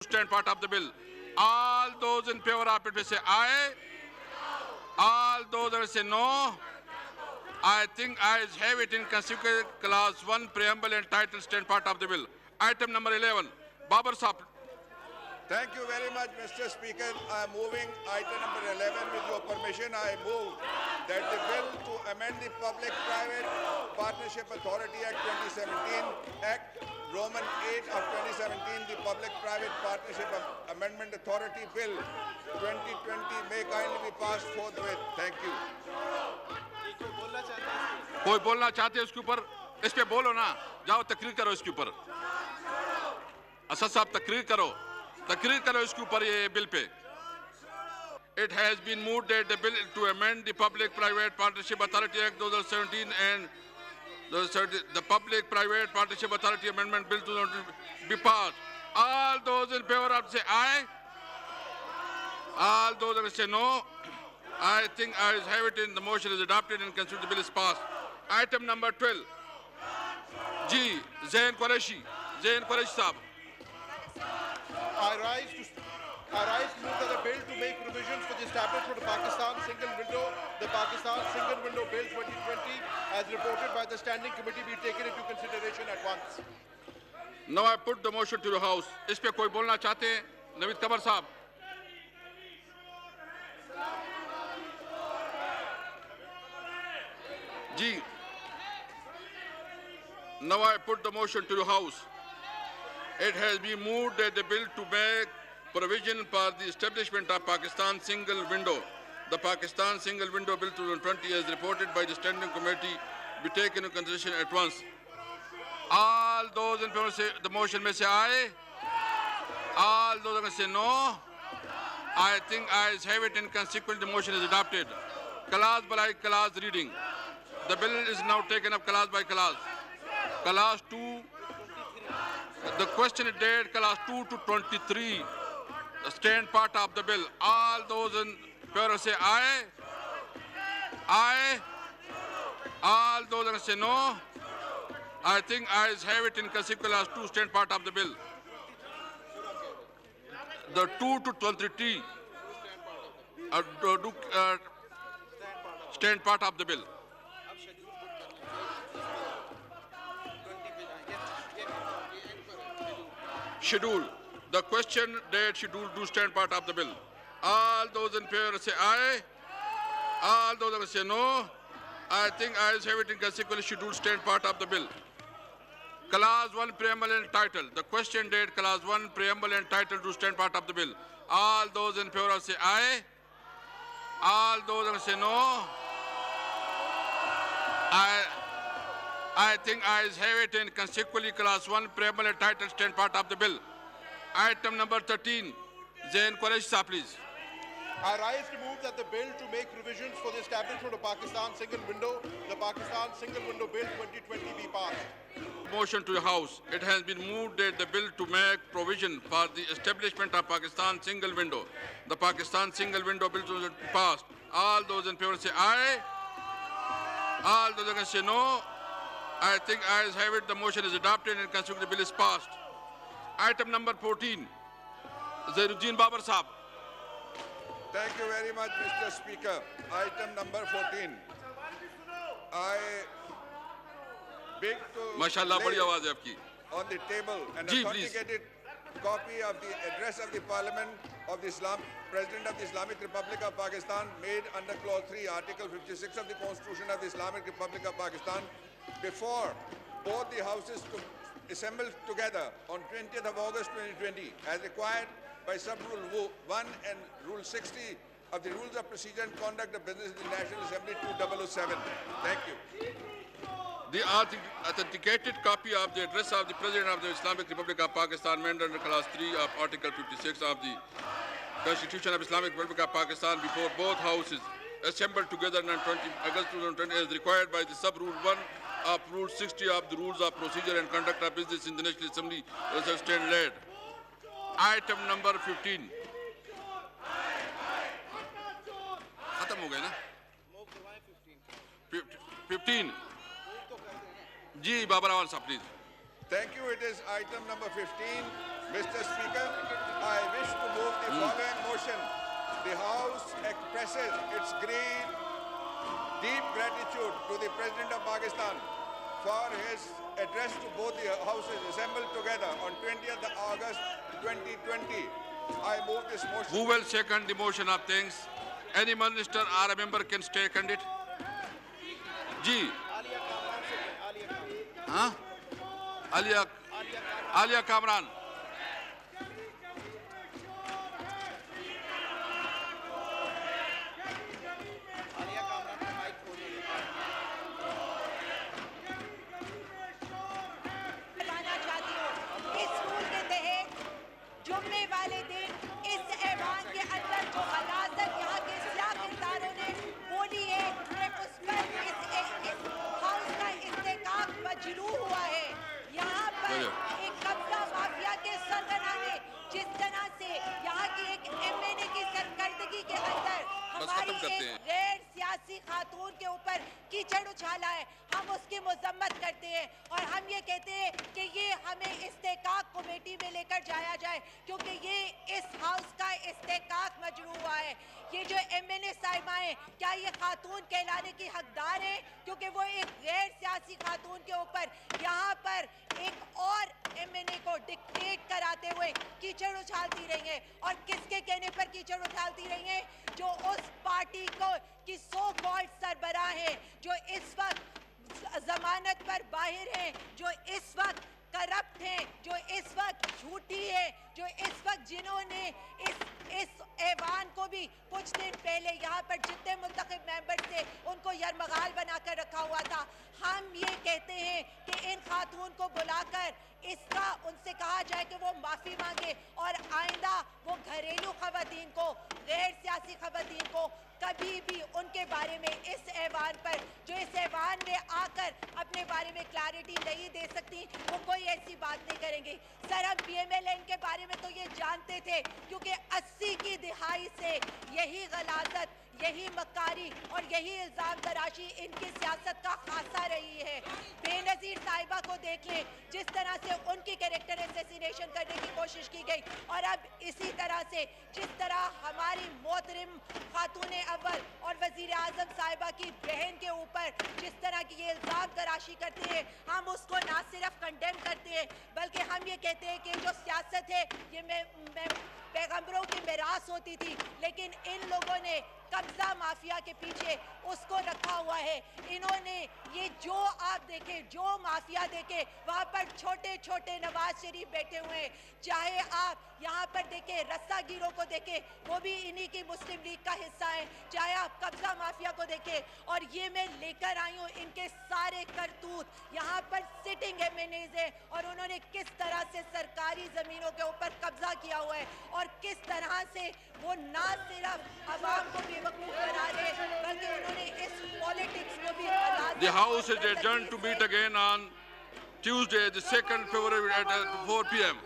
stand part of the bill. All those in favor of it will say aye. All those that say no. I think ayes have it in consequence clause 1 preamble and title stand part of the bill. Item number 11. Babar Saab. Thank you very much, Mr. Speaker. I am moving item number 11. With your permission, I move that the bill to amend the Public-Private Partnership Authority Act 2017, Act Roman 8 of 2017, the Public-Private Partnership Amendment Authority Bill 2020 may kindly be passed forthwith. Thank you. कोई बोलना चाहते हैं उसके ऊपर? इस पे बोलो ना, जाओ तकरीर करो इसके ऊपर। असद साहब तकरीर करो इसके ऊपर ये bill pay. It has been moved that the bill to amend the Public-Private Partnership Authority Act 2017 and the Public-Private Partnership Authority Amendment Bill 2020 be passed. All those in favor of say aye. All those that say no. I think ayes have it in the motion is adopted and considered the bill is passed. Item number 12. Ji, Zain Qureshi Saab. I rise to move that the bill to make provisions for the establishment of Pakistan Single Window, the Pakistan Single Window Bill 2020, as reported by the Standing Committee, be taken into consideration at once. Now I put the motion to the House. इस पे कोई बोलना चाहते हैं? नवीद कमर साहब. जी. Now I put the motion to the House. It has been moved that the bill to make provision for the establishment of Pakistan Single Window, the Pakistan Single Window Bill 2020, as reported by the Standing Committee, be taken into consideration at once. All those in favor say the motion may say aye. All those are going to say no. I think ayes have it and consequently the motion is adopted. Clause by clause reading. The bill is now taken up clause by clause. Clause 2. The question is dated clause 2 to 23. The stand part of the bill. All those in favor say aye. Aye. All those that say no. I think ayes have it in consequence clause 2 stand part of the bill. The 2 to 23 stand part of the bill. Schedule. The question date schedule do stand part of the bill. All those in favor say aye. All those that say no. I think ayes have it in consequence schedule stand part of the bill. Clause 1 preamble and title. The question date clause 1 preamble and title do stand part of the bill. All those in favor say aye. All those that say no. I think ayes have it and consequently clause 1 preamble and title stand part of the bill. Item number 13. Zain Qureshi Saab, please. I rise to move that the bill to make provisions for the establishment of Pakistan Single Window, the Pakistan Single Window Bill 2020, be passed. Motion to the House. It has been moved that the bill to make provision for the establishment of Pakistan Single Window, the Pakistan Single Window Bill to be passed. All those in favor say aye. All those against say no. I think ayes have it. The motion is adopted and consequently the bill is passed. Item number 14. Zainuddin Babar Saab. Thank you very much, Mr. Speaker. Item number 14. I beg to Mashallah, lay badi awaaz hai aapki. on the table an Ji, authenticated copy of the address of the Parliament of the President of the Islamic Republic of Pakistan, made under Clause 3, Article 56 of the Constitution of the Islamic Republic of Pakistan, before both the houses assembled together on 20th of August 2020, as required by Sub-Rule 1 and Rule 60 of the Rules of Procedure and Conduct of Business in the National Assembly 2007. Thank you. The authenticated copy of the address of the President of the Islamic Republic of Pakistan, made under Clause 3 of Article 56 of the Constitution of Islamic Republic of Pakistan, before both houses assembled together on 20 August 2020, as required by the Sub-Rule 1 of Rule 60 of the Rules of Procedure and Conduct of Business in the National Assembly, stand laid. Item number 15. खत्म हो गया ना? 15. जी बाबर अवाल साहब, please. Thank you. It is item number 15. Mr. Speaker, I wish to move the following motion. The House expresses its deep gratitude to the President of Pakistan for his address to both the houses assembled together on 20th August 2020. I move this motion. Who will second the motion of thanks? Any minister or a member can second it. Ji. Huh? Alia Kamran. जुम्मे वाले दिन इस ऐवान के अंदर जो गलाज़त यहाँ के सियाह किरदारों ने बोली है उस पर इस हाउस का इस्तेकाक मजरू हुआ है। यहाँ पर एक कब्जा माफिया के सरगना ने जिस तरह से यहाँ की एक एमएनए की सरकर्दगी के अंदर हमारी एक गैर सियासी खातून के ऊपर कीचड़ उछाला है, हम उसकी मजम्मत करते हैं और हम ये कहते हैं कि ये हमें इस्तेकाक कमेटी में लेकर जाया जाए, क्योंकि ये इस हाउस का इस्तेकाक मजरू हुआ है। ये जो एमएनए साहिबा हैं, क्या ये खातून कहलाने की हकदार है? क्योंकि वो एक गैर सियासी खातून के ऊपर यहाँ पर एक और एमएनए को डिक्टेट कराते हुए कीचड़ उछालती रही है। और किसके कहने पर कीचड़ उछालती रही है? जो उस पार्टी को की सो कॉल्ड सरबराह है, जो इस वक्त जमानत पर बाहर है, जो इस वक्त करप्ट है, जो इस वक्त झूठी है, जो इस वक्त जिन्होंने इस ऐवान को भी कुछ दिन पहले यहाँ पर जितने मुंतखब मेंबर थे उनको यरमगाल बनाकर रखा हुआ था। हम ये कहते हैं कि इन खातून को बुलाकर इसका उनसे कहा जाए कि वो माफ़ी मांगे और आइंदा वो घरेलू खवातीन को, गैर सियासी खवातीन को कभी भी उनके बारे में इस ऐवान पर, जो इस ऐवान में आकर अपने बारे में क्लैरिटी नहीं दे सकती, वो कोई ऐसी बात नहीं करेंगे। सर, हम PMLN के बारे में तो ये जानते थे, क्योंकि 80 की दिहाई से यही गलाजत, यही मक्कारी और यही इल्ज़ाम तराशी इनकी सियासत का खासा रही है। बेनज़ीर साहिबा को देख लें, जिस तरह से उनकी कैरेक्टर असैसिनेशन करने की कोशिश की गई, और अब इसी तरह से जिस तरह हमारी मोहतरम खातून अव्वल और वज़ीर आज़म साहिबा की बहन के ऊपर जिस तरह की ये इल्ज़ाम तराशी करते हैं, हम उसको ना सिर्फ कंडेम करते हैं बल्कि हम ये कहते हैं कि जो सियासत है ये पैगंबरों की मिरास होती थी, लेकिन इन लोगों ने कब्जा माफिया के पीछे उसको रखा हुआ है। इन्होंने ये जो आप देखें, जो माफिया देखें, वहाँ पर छोटे छोटे नवाज शरीफ बैठे हुए हैं। चाहे आप यहाँ पर देखें रस्सागिरों को देखें, वो भी इन्हीं की मुस्लिम लीग का हिस्सा है। चाहे आप कब्जा माफिया को देखें, और ये मैं लेकर आई हूँ इनके सारे करतूत। यहाँ पर सिटिंग MNAs है और उन्होंने किस तरह से सरकारी ज़मीनों के ऊपर कब्जा किया हुआ है और किस तरह से वो ना सिर्फ अवाम को बेवकूफ़ बना रहे बल्कि उन्होंने इस पॉलिटिक्स को भी The House is adjourned to meet again on Tuesday, the 2nd February at 4 p.m.